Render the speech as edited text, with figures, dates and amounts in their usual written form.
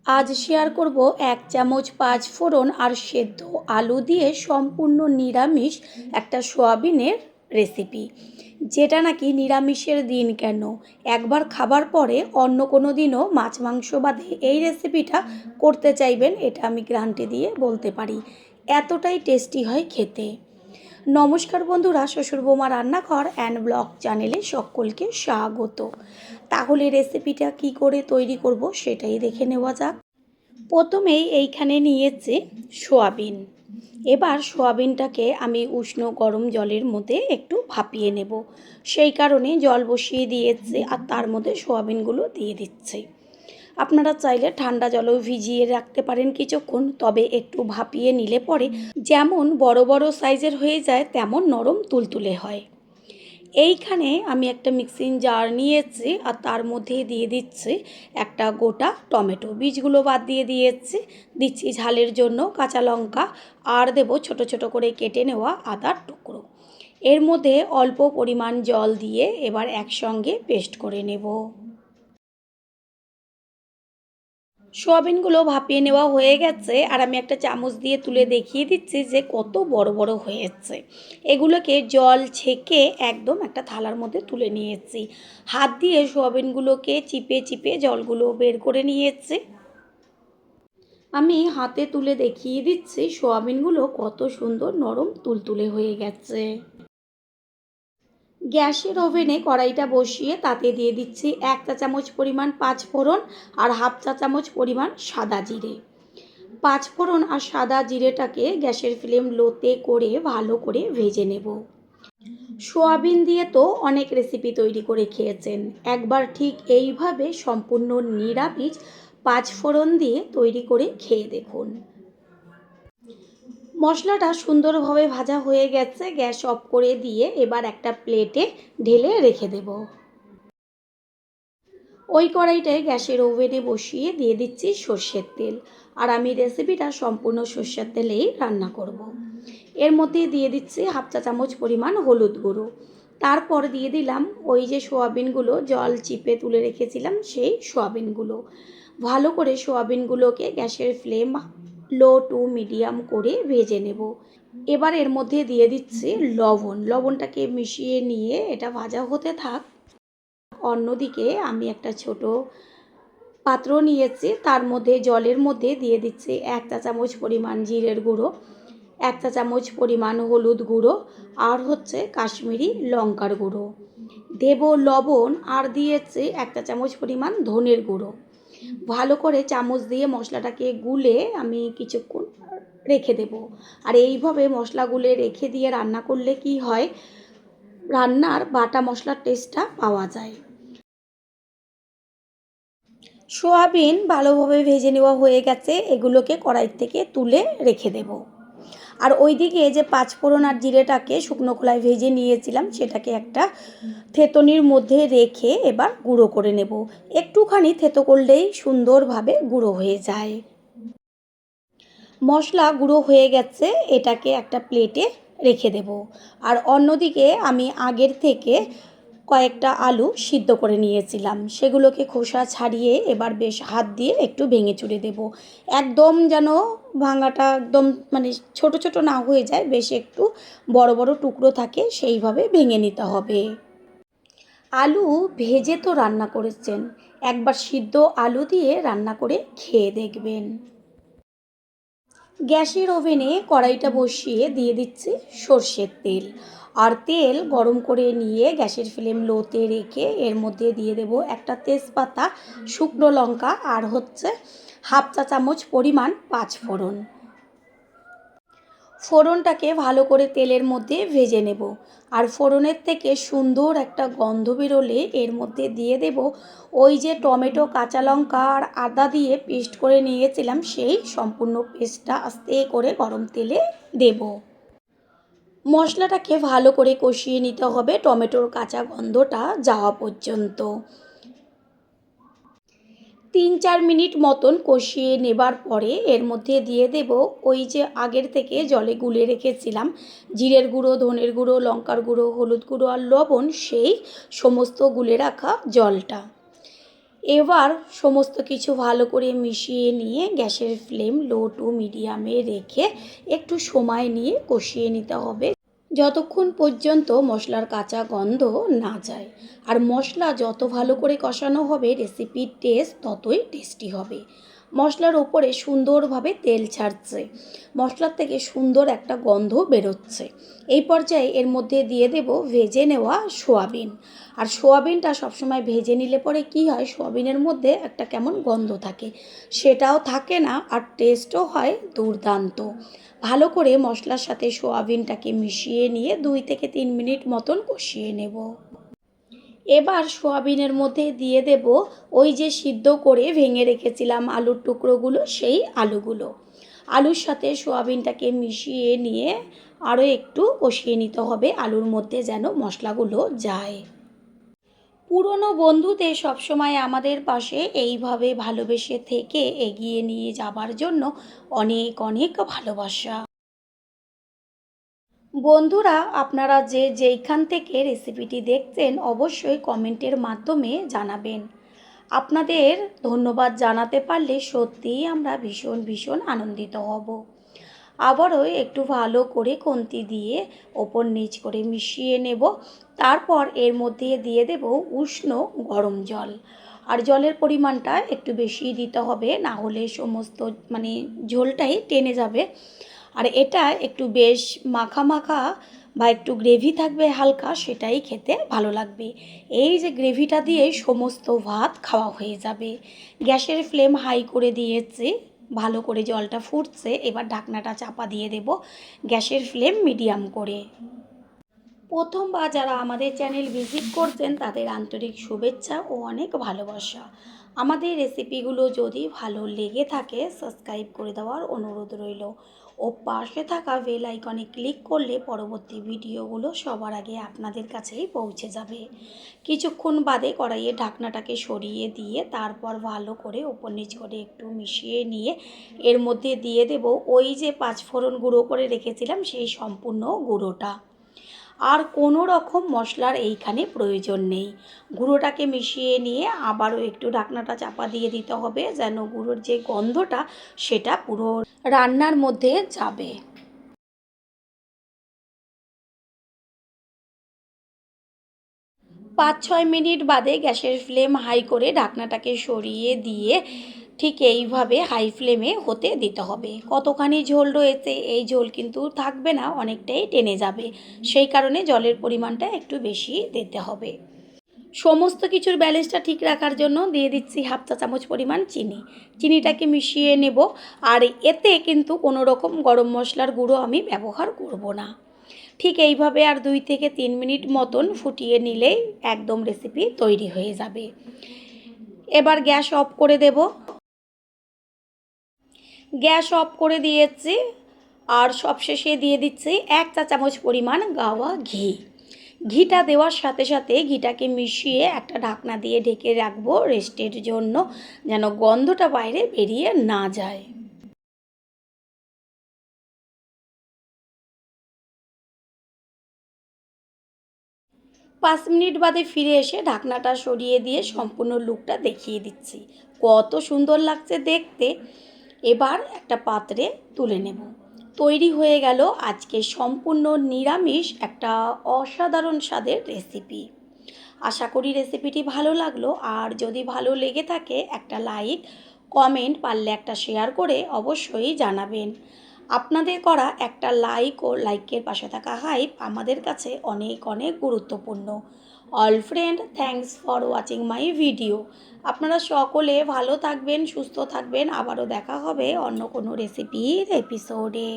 আজ শেয়ার করব 1 চামচ 5 ফোড়ন আর সেদ্ধ আলু দিয়ে সম্পূর্ণ নিরামিষ একটা সোয়াবিনের রেসিপি, যেটা নাকি নিরামিষের দিন কেন একবার খাবার পরে অন্য কোনো দিনও মাছ মাংস বাদে এই রেসিপিটা করতে চাইবেন, এটা আমি গ্যারান্টি দিয়ে বলতে পারি। এতটাই টেস্টি হয় খেতে। নমস্কার বন্ধুরা, শ্বশুর বৌমা রান্নাঘর অ্যান্ড ব্লগ চ্যানেলে সকলকে স্বাগত। তাহলে রেসিপিটা কি করে তৈরি করব সেটাই দেখে নেওয়া যাক। প্রথমেই এইখানে নিয়েছি সোয়াবিন। এবার সোয়াবিনটাকে আমি উষ্ণ গরম জলের মধ্যে একটু ভাপিয়ে নেব, সেই কারণে জল বসিয়ে দিয়েছি আর তার মধ্যে সোয়াবিনগুলো দিয়ে দিচ্ছি। আপনারা চাইলে ঠান্ডা জলেও ভিজিয়ে রাখতে পারেন কিছুক্ষণ, তবে একটু ভাপিয়ে নিলে পরে যেমন বড় বড় সাইজের হয়ে যায় তেমন নরম তুলতুলে হয়। এইখানে আমি একটা মিক্সিং জার নিয়েছি আর তার মধ্যে দিয়ে দিচ্ছি একটা গোটা টমেটো, বীজগুলো বাদ দিয়ে দিচ্ছি ঝালের জন্য কাঁচা লঙ্কা, আর দেব ছোট ছোট করে কেটে নেওয়া আদার টুকরো। এর মধ্যে অল্প পরিমাণ জল দিয়ে এবার একসঙ্গে পেস্ট করে নেব। সোয়াবিনগুলো ভাপিয়ে নেওয়া হয়ে গেছে আর আমি একটা চামচ দিয়ে তুলে দেখিয়ে দিচ্ছি যে কত বড় বড় হয়েছে। এগুলোকে জল ছেঁকে একদম একটা থালার মধ্যে তুলে নিয়েছি। হাত দিয়ে সোয়াবিনগুলোকে চিপে চিপে জলগুলো বের করে নিয়েছি। আমি হাতে তুলে দেখিয়ে দিচ্ছি সোয়াবিনগুলো কত সুন্দর নরম তুলতুলে হয়ে গেছে। গ্যাসের ওভেনে কড়াইটা বসিয়ে তাতে দিয়ে দিচ্ছি 1 চা চামচ পরিমাণ 5 ফোড়ন আর হাফ চা চামচ পরিমাণ সাদা জিরে। 5 ফোড়ন আর সাদা জিরেটাকে গ্যাসের ফ্লেম লোতে করে ভালো করে ভেজে নেব। সোয়াবিন দিয়ে তো অনেক রেসিপি তৈরি করে খেয়েছেন, একবার ঠিক এইভাবে সম্পূর্ণ নিরামিষ 5 ফোড়ন দিয়ে তৈরি করে খেয়ে দেখুন। মশলাটা সুন্দরভাবে ভাজা হয়ে গেছে, গ্যাস অফ করে দিয়ে এবার একটা প্লেটে ঢেলে রেখে দেব। ওই কড়াইটায় গ্যাসের ওভেনে বসিয়ে দিয়ে দিচ্ছি সর্ষের তেল, আর আমি রেসিপিটা সম্পূর্ণ সর্ষের তেলেই রান্না করব। এর মধ্যে দিয়ে দিচ্ছি হাফ চা চামচ পরিমাণ হলুদ গুঁড়ো, তারপর দিয়ে দিলাম ওই যে সোয়াবিনগুলো জল চিপে তুলে রেখেছিলাম সেই সোয়াবিনগুলো। ভালো করে সোয়াবিনগুলোকে গ্যাসের ফ্লেম লো টু মিডিয়াম করে ভেজে নেব। এবার এর মধ্যে দিয়ে দিচ্ছি লবণটাকে মিশিয়ে নিয়ে এটা ভাজা হতে থাক। অন্যদিকে আমি একটা ছোট পাত্র নিয়েছি, তার মধ্যে জলের মধ্যে দিয়ে দিচ্ছি 1 চা চামচ পরিমাণ জিরের গুঁড়ো, 1 চা চামচ পরিমাণ হলুদ গুঁড়ো, আর হচ্ছে কাশ্মীরি লঙ্কার গুঁড়ো, দেব লবণ, আর দিয়েছি 1 চা চামচ পরিমাণ ধনের গুঁড়ো। ভালো করে চামচ দিয়ে মশলাটাকে গুলে আমি কিছুক্ষণ রেখে দেব। আর এইভাবে মশলা গুলে রেখে দিয়ে রান্না করলে কি হয়, রান্নার বাটা মশলার টেস্টটা পাওয়া যায়। সোয়াবিন ভালোভাবে ভেজে নেওয়া হয়ে গেছে, এগুলোকে কড়াই থেকে তুলে রেখে দেব। আর ওইদিকে যে 5 ফোড়ন আর জিরেটাকে শুকনো খোলায় ভেজে নিয়েছিলাম সেটাকে একটা থেতনির মধ্যে রেখে এবার গুঁড়ো করে নেব। একটুখানি থেতো করলেই সুন্দরভাবে গুঁড়ো হয়ে যায়। মশলা গুঁড়ো হয়ে গেছে, এটাকে একটা প্লেটে রেখে দেব। আর অন্যদিকে আমি আগের থেকে কয়েকটা আলু সিদ্ধ করে নিয়েছিলাম, সেগুলোকে খোসা ছাড়িয়ে এবার বেশ হাত দিয়ে একটু ভেঙে চুড়ে দেব। একদম যেন ভাঙাটা একদম মানে ছোট ছোট না হয়ে যায়, বেশ একটু বড় বড় টুকরো থাকে সেইভাবে ভেঙে নিতে হবে। আলু ভেজে তো রান্না করেছেন, একবার সিদ্ধ আলু দিয়ে রান্না করে খেয়ে দেখবেন। গ্যাসের ওভেনে কড়াইটা বসিয়ে দিয়ে দিচ্ছি সর্ষের তেল, আর তেল গরম করে নিয়ে গ্যাসের ফ্লেম লোতে রেখে এর মধ্যে দিয়ে দেব একটা তেজপাতা, শুকনো লঙ্কা, আর হচ্ছে হাফ চা চামচ পরিমাণ 5 ফোড়ন। ফোড়নটাকে ভালো করে তেলের মধ্যে ভেজে নেব। আর ফোড়নের থেকে সুন্দর একটা গন্ধ বেরোলে এর মধ্যে দিয়ে দেব ওই যে টমেটো, কাঁচা লঙ্কা আর আদা দিয়ে পেস্ট করে নিয়েছিলাম, সেই সম্পূর্ণ পেস্টটা আস্তে করে গরম তেলে দেব। মশলাটাকে ভালো করে কষিয়ে নিতে হবে টমেটোর কাঁচা গন্ধটা যাওয়া পর্যন্ত। 3-4 মিনিট মতন কষিয়ে নেবার পরে এর মধ্যে দিয়ে দেব ওই যে আগের থেকে জলে গুলে রেখেছিলাম জিরের গুঁড়ো, ধনের গুঁড়ো, লঙ্কার গুঁড়ো, হলুদ গুঁড়ো আর লবণ, সেই সমস্ত গুলে রাখা জলটা। এবার সমস্ত কিছু ভালো করে মিশিয়ে নিয়ে গ্যাসের ফ্লেম লো টু মিডিয়ামে রেখে একটু সময় নিয়ে কষিয়ে নিতে হবে, যতক্ষণ পর্যন্ত মশলার কাঁচা গন্ধ না যায়। আর মশলা যত ভালো করে কষানো হবে রেসিপির টেস্ট ততই টেস্টি হবে। মশলার ওপরে সুন্দরভাবে তেল ছাড়ছে, মশলার থেকে সুন্দর একটা গন্ধ বেরোচ্ছে। এই পর্যায়ে এর মধ্যে দিয়ে দেব ভেজে নেওয়া সোয়াবিন। আর সোয়াবিনটা সবসময় ভেজে নিলে পরে কি হয়, সোয়াবিনের মধ্যে একটা কেমন গন্ধ থাকে, সেটাও থাকে না আর টেস্টও হয় দুর্দান্ত। ভালো করে মশলার সাথে সোয়াবিনটাকে মিশিয়ে নিয়ে 2 থেকে 3 মিনিট মতন কষিয়ে নেব। এবার সোয়াবিনের মধ্যে দিয়ে দেব ওই যে সিদ্ধ করে ভেঙে রেখেছিলাম আলুর টুকরোগুলো, সেই আলুগুলো। আলুর সাথে সোয়াবিনটাকে মিশিয়ে নিয়ে আরও একটু কষিয়ে নিতে হবে, আলুর মধ্যে যেন মশলাগুলো যায়। পুরনো বন্ধুদের সবসময় আমাদের পাশে এইভাবে ভালোবেসে থেকে এগিয়ে নিয়ে যাবার জন্য অনেক অনেক ভালোবাসা। বন্ধুরা, আপনারা যে যেইখান থেকে রেসিপিটি দেখছেন অবশ্যই কমেন্টের মাধ্যমে জানাবেন। আপনাদের ধন্যবাদ জানাতে পারলে সত্যিই আমরা ভীষণ ভীষণ আনন্দিত হব। আবারও একটু ভালো করে খুন্তি দিয়ে ওপর নিচ করে মিশিয়ে নেব। তারপর এর মধ্যে দিয়ে দেব উষ্ণ গরম জল। আর জলের পরিমাণটা একটু বেশি দিতে হবে, না হলে সমস্ত ঝোলটাই টেনে যাবে। আর এটা একটু বেশ মাখা মাখা বা একটু গ্রেভি থাকবে হালকা, সেটাই খেতে ভালো লাগবে। এই যে গ্রেভিটা দিয়েই সমস্ত ভাত খাওয়া হয়ে যাবে। গ্যাসের ফ্লেম হাই করে দিয়েছি, ভালো করে জলটা ফুটছে, এবার ঢাকনাটা চাপা দিয়ে দেব গ্যাসের ফ্লেম মিডিয়াম করে। প্রথমবার যারা আমাদের চ্যানেল ভিজিট করছেন তাদের আন্তরিক শুভেচ্ছা ও অনেক ভালোবাসা। আমাদের রেসিপিগুলো যদি ভালো লেগে থাকে সাবস্ক্রাইব করে দেওয়ার অনুরোধ রইল ও পাশে থাকা বেল আইকনে ক্লিক করলে পরবর্তী ভিডিওগুলো সবার আগে আপনাদের কাছেই পৌঁছে যাবে। কিছুক্ষণ বাদে কড়াইয়ে ঢাকনাটাকে সরিয়ে দিয়ে তারপর ভালো করে ওপর নিচ করে একটু মিশিয়ে নিয়ে এর মধ্যে দিয়ে দেব ওই যে 5 ফোড়ন গুঁড়ো করে রেখেছিলাম সেই সম্পূর্ণ গুঁড়োটা। আর কোনো রকম মশলার এইখানে প্রয়োজন নেই। গুঁড়োটাকে মিশিয়ে নিয়ে আবারও একটু ঢাকনাটা চাপা দিয়ে দিতে হবে, যেন গুঁড়োর যে গন্ধটা সেটা পুরো রান্নার মধ্যে যাবে। 5-6 মিনিট বাদে গ্যাসের ফ্লেম হাই করে ঢাকনাটাকে সরিয়ে দিয়ে ঠিক এইভাবে হাই ফ্লেমে হতে দিতে হবে। কতখানি ঝোল রয়েছে, এই ঝোল কিন্তু থাকবে না, অনেকটাই টেনে যাবে, সেই কারণে জলের পরিমাণটা একটু বেশি দিতে হবে। সমস্ত কিছুর ব্যালেন্সটা ঠিক রাখার জন্য দিয়ে দিচ্ছি 1/2 চা চামচ পরিমাণ চিনি। চিনিটাকে মিশিয়ে নেব। আর এতে কিন্তু কোনো রকম গরম মশলার গুঁড়ো আমি ব্যবহার করব না। ঠিক এইভাবে আর 2 থেকে 3 মিনিট মতন ফুটিয়ে নিলেই একদম রেসিপি তৈরি হয়ে যাবে। এবার গ্যাস অফ করে দেব। গ্যাস অফ করে দিয়েছি। আর সবশেষে দিয়ে দিচ্ছি 1 চা চামচ পরিমাণ গাওয়া ঘি। ঘিটা দেওয়ার সাথে সাথে ঘিটাকে মিশিয়ে একটা ঢাকনা দিয়ে ঢেকে রাখবো রেস্টের জন্য, যেন গন্ধটা বাইরে বেরিয়ে না যায়। 5 মিনিট বাদে ফিরে এসে ঢাকনাটা সরিয়ে দিয়ে সম্পূর্ণ লুকটা দেখিয়ে দিচ্ছি, কত সুন্দর লাগছে দেখতে। এবার একটা পাত্রে তুলে নেব। তৈরি হয়ে গেল আজকে সম্পূর্ণ নিরামিষ একটা অসাধারণ স্বাদের রেসিপি। আশা করি রেসিপিটি ভালো লাগলো। আর যদি ভালো লেগে থাকে একটা লাইক, কমেন্ট, পারলে একটা শেয়ার করে অবশ্যই জানাবেন। আপনাদের করা একটা লাইক ও লাইকের পাশে থাকা হাইপ আমাদের কাছে অনেক অনেক গুরুত্বপূর্ণ। All friend, thanks for watching my video. আপনারা সকলে ভালো থাকবেন, সুস্থ থাকবেন। আবারও দেখা হবে অন্য কোনো রেসিপির এপিসোডে।